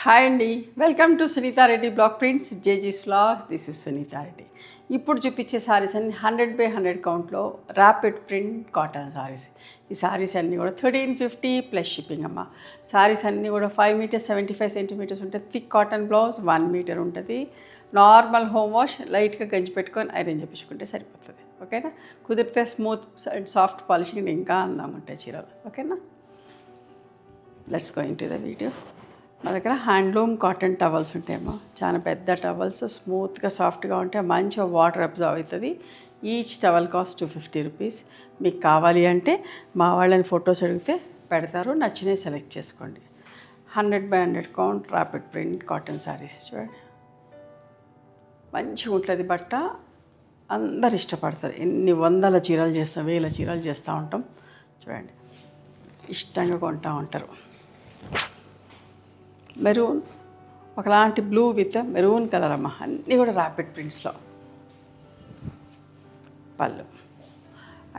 Hi అండి, welcome to Sunitha Reddy block prints జేజీస్ vlogs. This is Sunitha Reddy. ఇప్పుడు చూపించే సారీస్ అన్ని 100x100 కౌంట్లో ర్యాపిడ్ ప్రింట్ కాటన్ సారీస్. ఈ సారీస్ అన్నీ కూడా 1350 ప్లస్ షిప్పింగ్ అమ్మ. సారీస్ అన్నీ కూడా 5 మీటర్స్ 75 సెంటీమీటర్స్ ఉంటుంది. థిక్ కాటన్ బ్లౌజ్ 1 మీటర్ ఉంటుంది. నార్మల్ హోమ్ వాష్ లైట్గా గంజి పెట్టుకొని ఐరన్ చేపించుకుంటే సరిపోతుంది. ఓకేనా? కుదిరితే స్మూత్ అండ్ సాఫ్ట్ పాలిషింగ్ ఇంకా అందంగా ఉంటాయి చీరలు. ఓకేనా? Let's go into the video. మా దగ్గర హ్యాండ్లూమ్ కాటన్ టవల్స్ ఉంటాయేమో, చాలా పెద్ద టవల్స్, స్మూత్గా సాఫ్ట్గా ఉంటాయి, మంచిగా వాటర్ అబ్జర్వ్ అవుతుంది. Each towel cost 250 rupees. మీకు కావాలి అంటే మా వాళ్ళని ఫొటోస్ అడిగితే పెడతారు, నచ్చినవి సెలెక్ట్ చేసుకోండి. 100x100 count rapid print cotton saris చూడండి, మంచిగా ఉంటుంది బట్ట. అందరు ఇష్టపడతారు. ఎన్ని వందల చీరలు చేస్తాం, వేల చీరలు చేస్తూ ఉంటాం. చూడండి, ఇష్టంగా కొంటూ ఉంటారు. మెరూన్, ఒకలాంటి బ్లూ విత్ మెరూన్ కలర్ అమ్మ. అన్నీ కూడా ర్యాపిడ్ ప్రింట్స్లో. పళ్ళు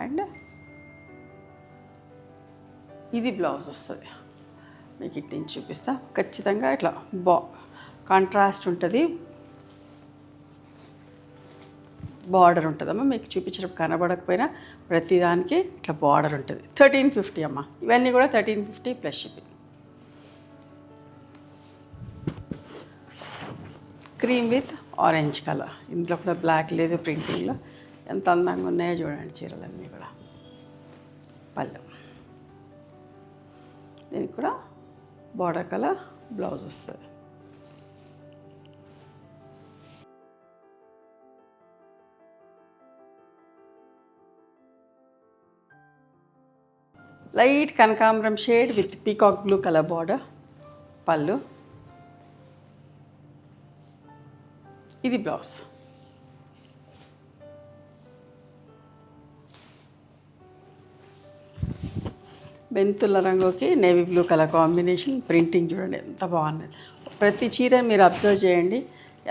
అండ్ ఇది బ్లౌజ్ వస్తుంది. మీకు ఇటు నుంచి చూపిస్తా. ఖచ్చితంగా ఇట్లా కాంట్రాస్ట్ ఉంటుంది, బార్డర్ ఉంటుందమ్మా. మీకు చూపించినప్పుడు కనబడకపోయినా ప్రతిదానికి ఇట్లా బార్డర్ ఉంటుంది. 1350 అమ్మ. ఇవన్నీ కూడా 1350 plus shipping. Cream with orange colour. ఇందులో కూడా బ్లాక్ లేదు ప్రింటింగ్లో. ఎంత అందంగా ఉన్నాయో చూడండి చీరలన్నీ కూడా. పళ్ళు, దీనికి కూడా బార్డర్ కలర్ బ్లౌజ్ వస్తుంది. లైట్ కనకాంబరం shade with peacock blue colour border. Pallu, ఇది బ్లౌజ్. మెంతుల రంగుకి navy blue colour combination. Printing చూడండి ఎంత బాగున్నది. ప్రతి చీర మీరు అబ్జర్వ్ చేయండి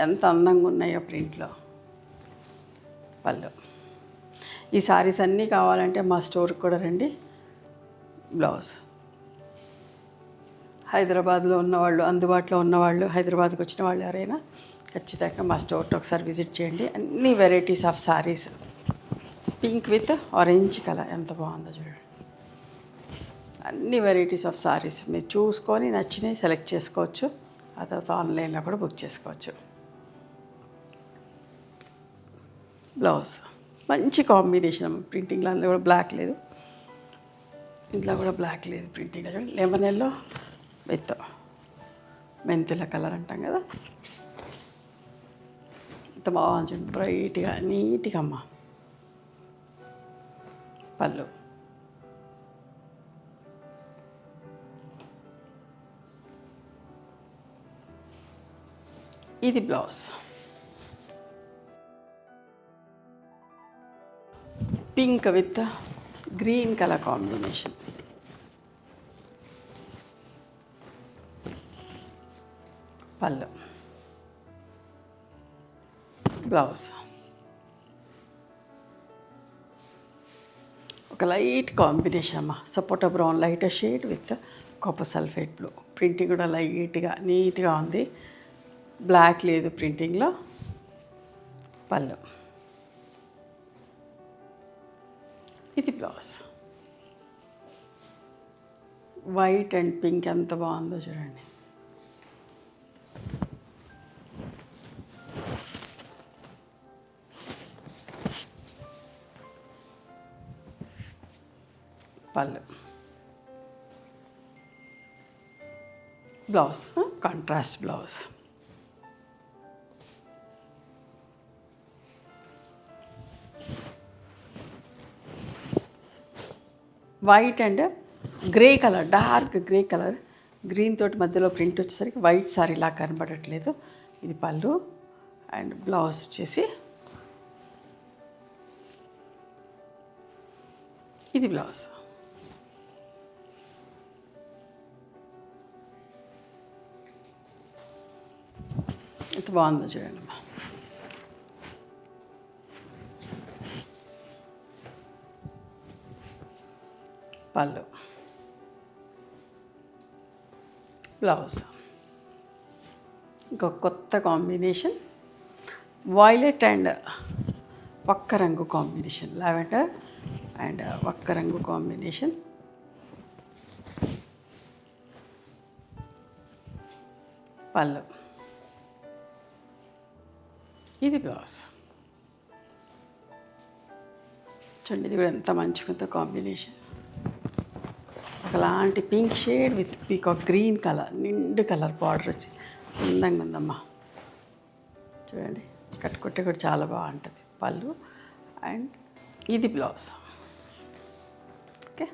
ఎంత అందంగా ఉన్నాయో ప్రింట్లో. పళ్ళు, ఈ సారీస్ అన్నీ కావాలంటే మా స్టోర్కి కూడా రండి. బ్లౌజ్. హైదరాబాద్లో ఉన్నవాళ్ళు, అందుబాటులో ఉన్నవాళ్ళు, హైదరాబాద్కి వచ్చిన వాళ్ళు ఎవరైనా ఖచ్చితంగా మా స్టోర్కి ఒకసారి విజిట్ చేయండి. అన్ని varieties of saris. Pink with orange colour ఎంత బాగుందో చూడండి. అన్ని వెరైటీస్ ఆఫ్ సారీస్ మీరు చూసుకొని నచ్చినవి సెలెక్ట్ చేసుకోవచ్చు. ఆ తర్వాత ఆన్లైన్లో కూడా బుక్ చేసుకోవచ్చు. బ్లౌజ్ మంచి కాంబినేషన్. ప్రింటింగ్లో అందులో కూడా బ్లాక్ లేదు, ఇంట్లో కూడా బ్లాక్ లేదు. ప్రింటింగ్లో చూడండి, లెమన్ ఎల్లో విత్ మెంతుల కలర్ అంటాం కదా, ఎంత బాగుంది చూడండి. బ్రైట్గా నీట్గా అమ్మ. పళ్ళు, ఇది blouse. Pink with green colour combination. Pallu, blouse. ఒక లైట్ కాంబినేషన్ అమ్మ. సపోటా brown light shade with copper sulphate blue. Printing కూడా లైట్గా నీట్గా ఉంది, బ్లాక్ లేదు ప్రింటింగ్లో. పళ్ళు, ఇది బ్లౌజ్. వైట్ అండ్ పింక్ ఎంత బాగుందో చూడండి. పళ్ళు, blouse contrast blouse. White and grey colour, dark grey colour, green తోటి మధ్యలో ప్రింట్ వచ్చేసరికి వైట్ సారీ ఇలా కనబడట్లేదు. ఇది పళ్ళు అండ్ బ్లౌజ్ వచ్చేసి ఇది బ్లౌజ్. ఎంత బాగుందో చూడండి అమ్మా. పళ్ళు, బ్లౌజ్. ఇంకొక కొత్త కాంబినేషన్ వాయిలెట్ అండ్ వక్క రంగు కాంబినేషన్, లావెండర్ అండ్ వక్క రంగు కాంబినేషన్. పళ్ళు, ఇది బ్లౌజ్. చూడండి ఇది కూడా ఎంత మంచిగా కాంబినేషన్. ఒకలాంటి pink shade with peacock green colour, నిండు కలర్ బార్డర్ వచ్చి అందంగా ఉందమ్మా. చూడండి కట్టుకుంటే కూడా చాలా బాగుంటుంది. పళ్ళు అండ్ ఇది blouse. Okay,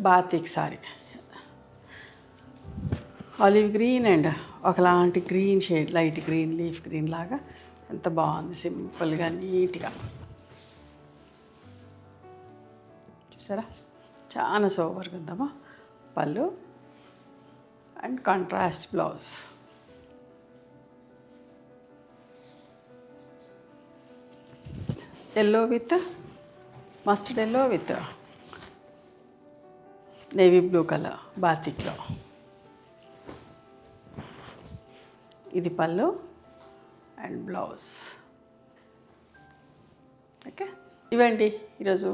batik sari, olive green and ఒకలాంటి green shade, light green, leaf green లాగా ఎంత బాగుంది, సింపుల్గా నీట్గా. చూసారా చాలా సూపర్గా ఉందమ్మా. పళ్ళు and contrast blouse. Yellow with mustard yellow with navy blue colour బాతిక్లో. ఇది పళ్ళు అండ్ బ్లౌజ్. ఓకే, ఇవండి ఈరోజు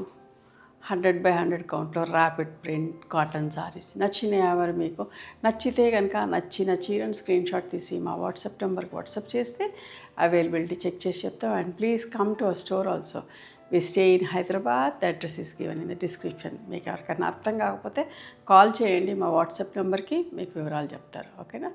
100x100 కౌంట్లో ర్యాపిడ్ ప్రింట్ కాటన్ సారీస్. నచ్చినాయి ఎవరు మీకు? నచ్చితే కనుక నచ్చిన చీరను స్క్రీన్ షాట్ తీసి మా వాట్సాప్ నెంబర్కి వాట్సాప్ చేస్తే అవైలబిలిటీ చెక్ చేసి చెప్తాం. And please come to our store also. We stay in Hyderabad. The address is given in the description. మీకు ఎవరికైనా అర్థం కాకపోతే కాల్ చేయండి, మా వాట్సాప్ నెంబర్కి మీకు వివరాలు చెప్తారు. ఓకేనా?